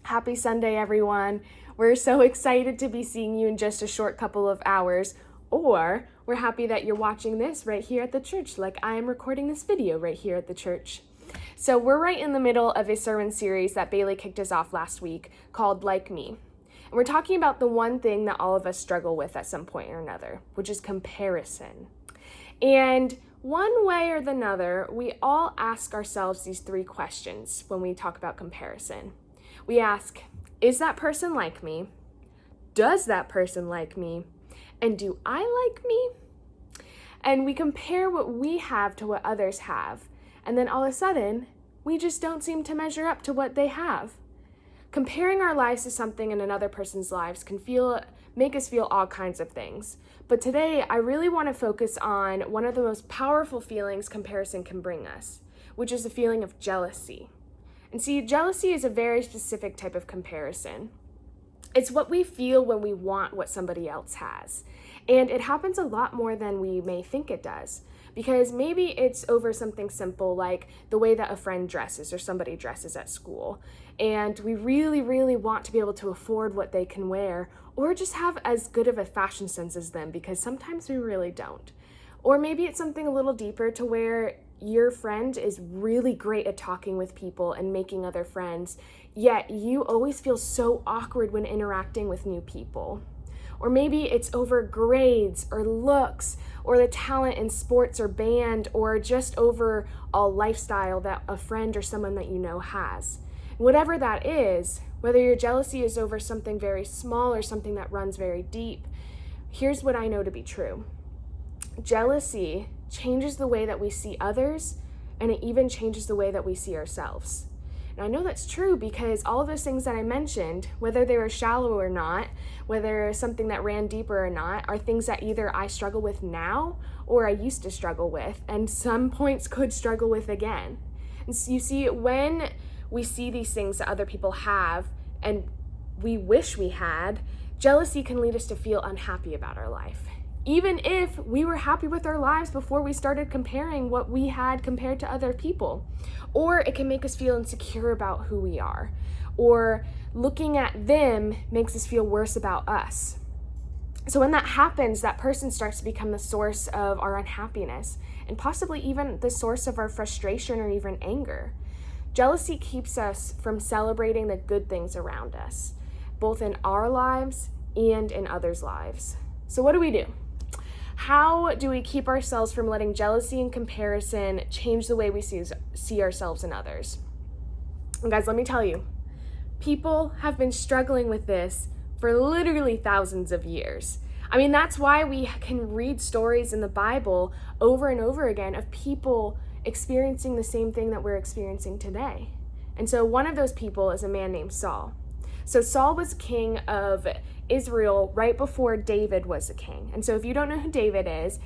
Happy Sunday, everyone. We're so excited to be seeing you in just a short couple of hours, or we're happy that you're watching this right here at the church, like I am recording this video right here at the church. So we're right in the middle of a sermon series that Bailey kicked us off last week called Like Me. And we're talking about the one thing that all of us struggle with at some point or another, which is comparison. And one way or another, we all ask ourselves these three questions when we talk about comparison. We ask, is that person like me? Does that person like me? And do I like me? And we compare what we have to what others have. And then all of a sudden, we just don't seem to measure up to what they have. Comparing our lives to something in another person's lives can make us feel all kinds of things. But today, I really want to focus on one of the most powerful feelings comparison can bring us, which is the feeling of jealousy. And see, jealousy is a very specific type of comparison. It's what we feel when we want what somebody else has. And it happens a lot more than we may think it does. Because maybe it's over something simple like the way that a friend dresses or somebody dresses at school. And we really, really want to be able to afford what they can wear or just have as good of a fashion sense as them, because sometimes we really don't. Or maybe it's something a little deeper to where your friend is really great at talking with people and making other friends, yet you always feel so awkward when interacting with new people. Or maybe it's over grades or looks or the talent in sports or band or just over a lifestyle that a friend or someone that you know has. Whatever that is, whether your jealousy is over something very small or something that runs very deep, here's what I know to be true. Jealousy changes the way that we see others, and it even changes the way that we see ourselves. And I know that's true because all of those things that I mentioned, whether they were shallow or not, whether something that ran deeper or not, are things that either I struggle with now or I used to struggle with, and some points could struggle with again. And so you see, when we see these things that other people have and we wish we had, jealousy can lead us to feel unhappy about our life. Even if we were happy with our lives before we started comparing what we had compared to other people. Or it can make us feel insecure about who we are. Or looking at them makes us feel worse about us. So when that happens, that person starts to become the source of our unhappiness and possibly even the source of our frustration or even anger. Jealousy keeps us from celebrating the good things around us, both in our lives and in others' lives. So what do? How do we keep ourselves from letting jealousy and comparison change the way we see ourselves and others? And guys, let me tell you, people have been struggling with this for literally thousands of years. I mean, that's why we can read stories in the Bible over and over again of people experiencing the same thing that we're experiencing today. And so one of those people is a man named Saul. So Saul was king of Israel right before David was the king. And so if you don't know who David is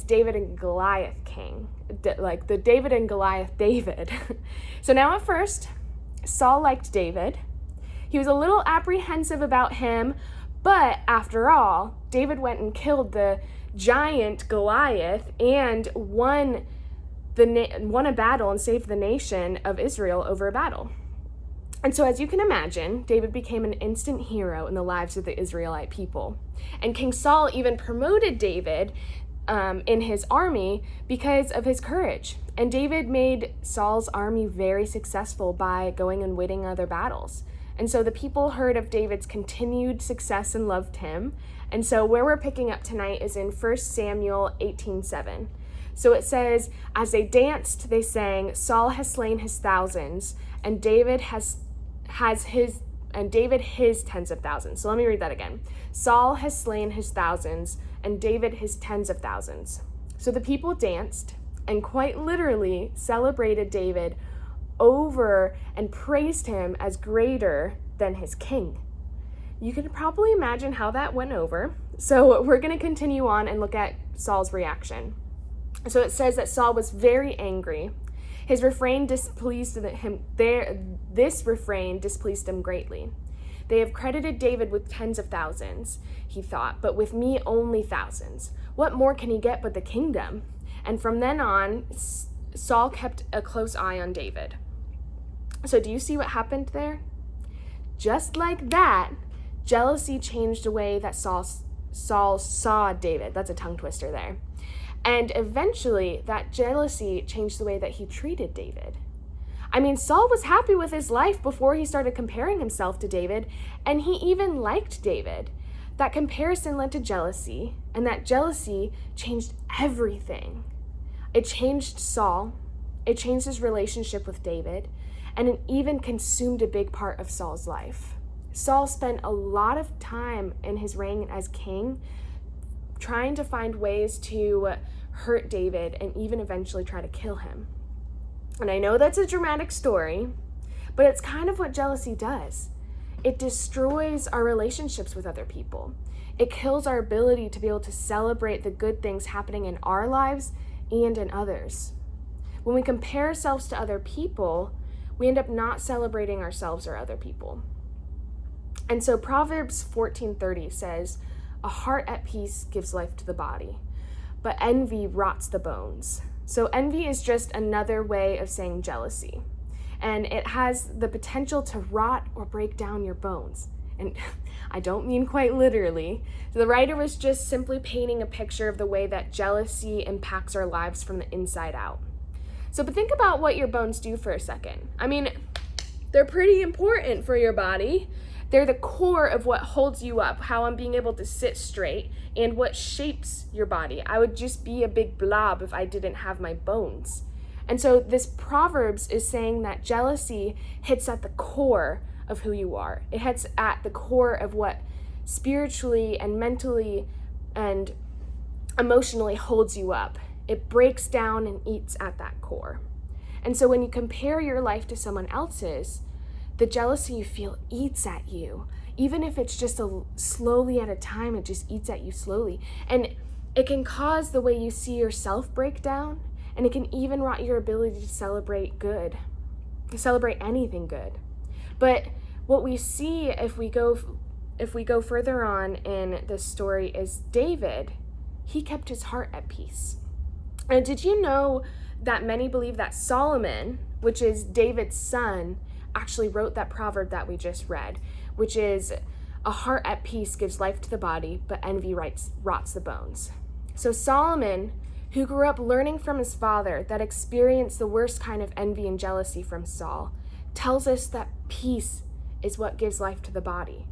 David and Goliath king, like the David and Goliath David. So now at first, Saul liked David. He was a little apprehensive about him, but after all, David went and killed the giant Goliath and won a battle and saved the nation of Israel over a battle. And so as you can imagine, David became an instant hero in the lives of the Israelite people. And King Saul even promoted David in his army because of his courage. And David made Saul's army very successful by going and winning other battles. And so the people heard of David's continued success and loved him. And so where we're picking up tonight is in 1 Samuel 18:7. So it says, as they danced, they sang, Saul has slain his thousands, and David his tens of thousands. So let me read that again. Saul has slain his thousands, and David his tens of thousands. So the people danced and quite literally celebrated David over and praised him as greater than his king. You can probably imagine how that went over. So we're going to continue on and look at Saul's reaction. So it says that Saul was very angry. His refrain displeased him. This refrain displeased him greatly. They have credited David with tens of thousands, he thought, but with me only thousands. What more can he get but the kingdom? And from then on, Saul kept a close eye on David. So do you see what happened there? just like that, jealousy changed the way that Saul saw David. That's a tongue twister there. And eventually, that jealousy changed the way that he treated David. I mean, Saul was happy with his life before he started comparing himself to David, and he even liked David. That comparison led to jealousy, and that jealousy changed everything. It changed Saul, it changed his relationship with David, and it even consumed a big part of Saul's life. Saul spent a lot of time in his reign as king trying to find ways to hurt David and even eventually try to kill him. And I know that's a dramatic story, but it's kind of what jealousy does. It destroys our relationships with other people. It kills our ability to be able to celebrate the good things happening in our lives and in others. When we compare ourselves to other people, we end up not celebrating ourselves or other people. And so Proverbs 14:30 says, "A heart at peace gives life to the body, but envy rots the bones." So envy is just another way of saying jealousy. And it has the potential to rot or break down your bones. And I don't mean quite literally. The writer was just simply painting a picture of the way that jealousy impacts our lives from the inside out. But think about what your bones do for a second. I mean, they're pretty important for your body. They're the core of what holds you up, how I'm being able to sit straight, and what shapes your body. I would just be a big blob if I didn't have my bones. And so this Proverbs is saying that jealousy hits at the core of who you are. It hits at the core of what spiritually and mentally and emotionally holds you up. It breaks down and eats at that core. And so when you compare your life to someone else's, the jealousy you feel eats at you. Even if it's just slowly at a time, it just eats at you slowly. And it can cause the way you see yourself break down, and it can even rot your ability to celebrate anything good. But what we see if we go further on in the story is David, he kept his heart at peace. And did you know that many believe that Solomon, which is David's son, actually wrote that proverb that we just read, which is, "A heart at peace gives life to the body, but envy rots the bones." So Solomon, who grew up learning from his father that experienced the worst kind of envy and jealousy from Saul, tells us that peace is what gives life to the body.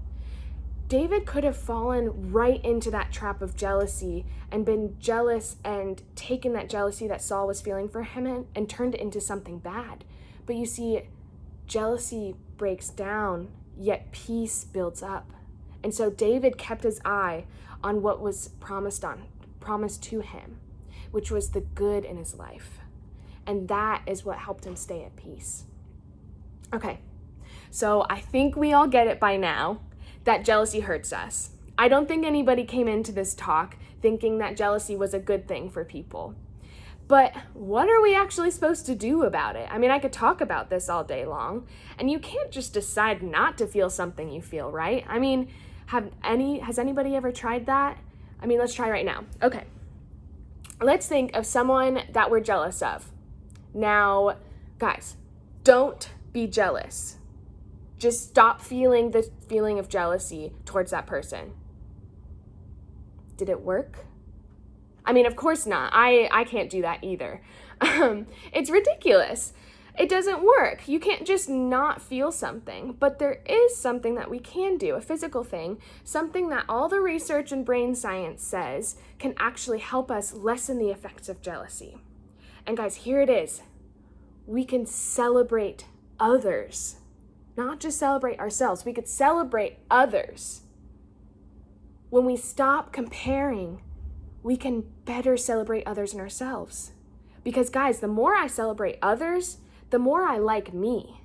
David could have fallen right into that trap of jealousy and been jealous and taken that jealousy that Saul was feeling for him and turned it into something bad. But you see, jealousy breaks down, yet peace builds up. And so David kept his eye on what was promised to him, which was the good in his life. And that is what helped him stay at peace. Okay, so I think we all get it by now that jealousy hurts us. I don't think anybody came into this talk thinking that jealousy was a good thing for people. But what are we actually supposed to do about it? I mean, I could talk about this all day long, and you can't just decide not to feel something you feel, right? I mean, has anybody ever tried that? I mean, let's try right now. Okay. Let's think of someone that we're jealous of. Now, guys, don't be jealous. Just stop feeling the feeling of jealousy towards that person. Did it work? I mean, of course not. I can't do that either. It's ridiculous. It doesn't work. You can't just not feel something. But there is something that we can do, a physical thing, something that all the research and brain science says can actually help us lessen the effects of jealousy. And guys, here it is. We can celebrate others. Not just celebrate ourselves. We could celebrate others. When we stop comparing, we can better celebrate others and ourselves. Because guys, the more I celebrate others, the more I like me.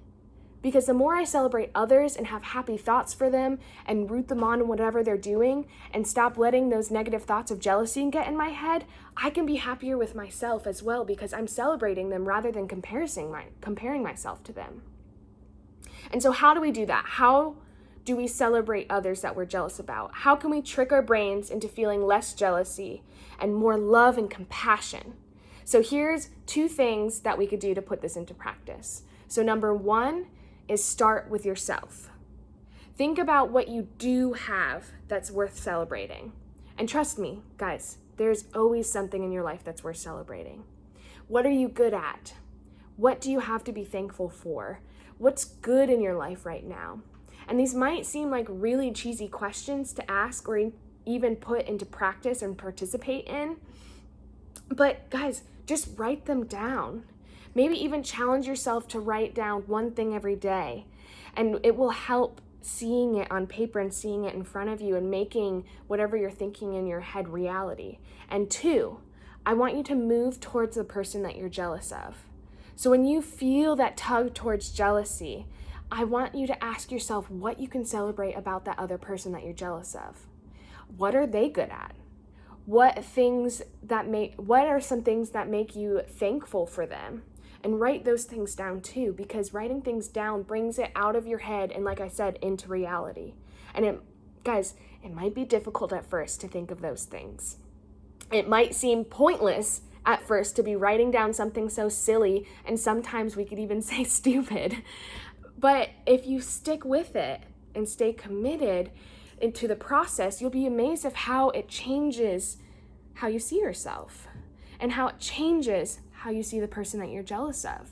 Because the more I celebrate others and have happy thoughts for them and root them on in whatever they're doing and stop letting those negative thoughts of jealousy get in my head, I can be happier with myself as well because I'm celebrating them rather than comparing myself to them. And so how do we do that? How do we celebrate others that we're jealous about? How can we trick our brains into feeling less jealousy and more love and compassion? So here's 2 things that we could do to put this into practice. So number 1 is start with yourself. Think about what you do have that's worth celebrating. And trust me, guys, there's always something in your life that's worth celebrating. What are you good at? What do you have to be thankful for? What's good in your life right now? And these might seem like really cheesy questions to ask or even put into practice and participate in. But guys, just write them down. Maybe even challenge yourself to write down one thing every day. And it will help seeing it on paper and seeing it in front of you and making whatever you're thinking in your head reality. And 2, I want you to move towards the person that you're jealous of. So when you feel that tug towards jealousy, I want you to ask yourself what you can celebrate about that other person that you're jealous of. What are they good at? What are some things that make you thankful for them? And write those things down too, because writing things down brings it out of your head and, like I said, into reality. And it might be difficult at first to think of those things. It might seem pointless at first to be writing down something so silly, and sometimes we could even say stupid. But if you stick with it and stay committed into the process, you'll be amazed of how it changes how you see yourself and how it changes how you see the person that you're jealous of.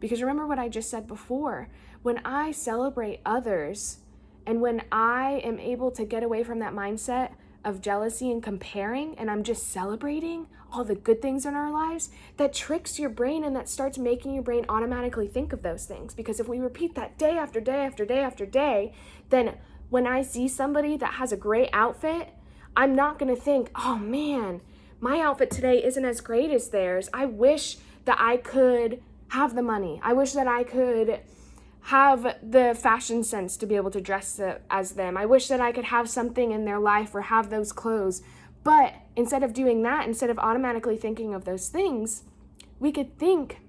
Because remember what I just said before, when I celebrate others and when I am able to get away from that mindset of jealousy and comparing, and I'm just celebrating all the good things in our lives, that tricks your brain and that starts making your brain automatically think of those things. Because if we repeat that day after day after day after day, then when I see somebody that has a great outfit, I'm not gonna think, oh man, my outfit today isn't as great as theirs. I wish that I could have the money. I wish that I could have the fashion sense to be able to dress as them. I wish that I could have something in their life or have those clothes. But instead of doing that, instead of automatically thinking of those things, we could think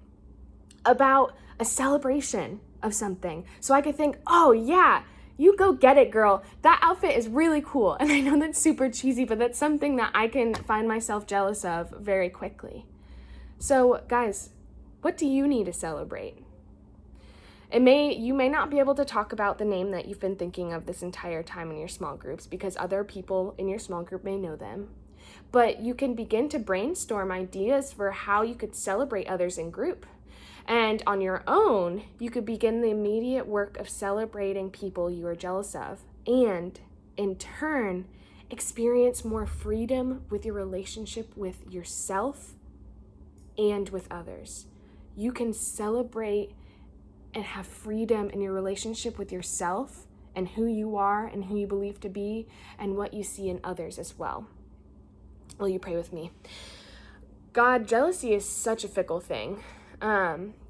about a celebration of something. So I could think, oh yeah, you go get it, girl. That outfit is really cool. And I know that's super cheesy, but that's something that I can find myself jealous of very quickly. So guys, what do you need to celebrate? You may not be able to talk about the name that you've been thinking of this entire time in your small groups because other people in your small group may know them. But you can begin to brainstorm ideas for how you could celebrate others in group. And on your own, you could begin the immediate work of celebrating people you are jealous of, and in turn, experience more freedom with your relationship with yourself and with others. You can celebrate and have freedom in your relationship with yourself and who you are and who you believe to be and what you see in others as well. Will you pray with me? God, jealousy is such a fickle thing.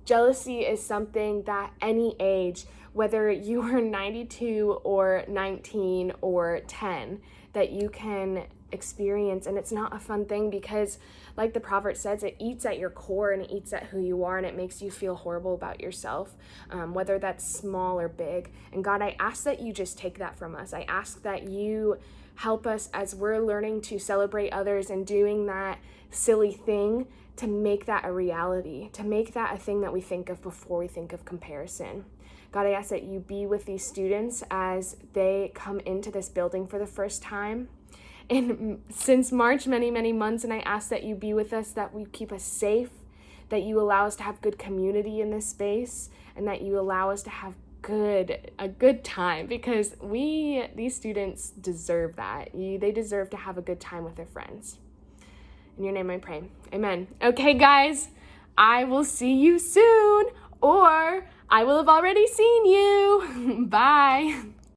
Jealousy is something that any age, whether you are 92 or 19 or 10, that you can experience. And it's not a fun thing because, like the proverb says, it eats at your core and it eats at who you are, and it makes you feel horrible about yourself, whether that's small or big. And God, I ask that you just take that from us. I ask that you help us as we're learning to celebrate others and doing that silly thing, to make that a reality, to make that a thing that we think of before we think of comparison. God, I ask that you be with these students as they come into this building for the first time. And since March, many, many months, and I ask that you be with us, that we keep us safe, that you allow us to have good community in this space, and that you allow us to have a good time, because these students deserve that. They deserve to have a good time with their friends. In your name I pray. Amen. Okay, guys, I will see you soon, or I will have already seen you. Bye.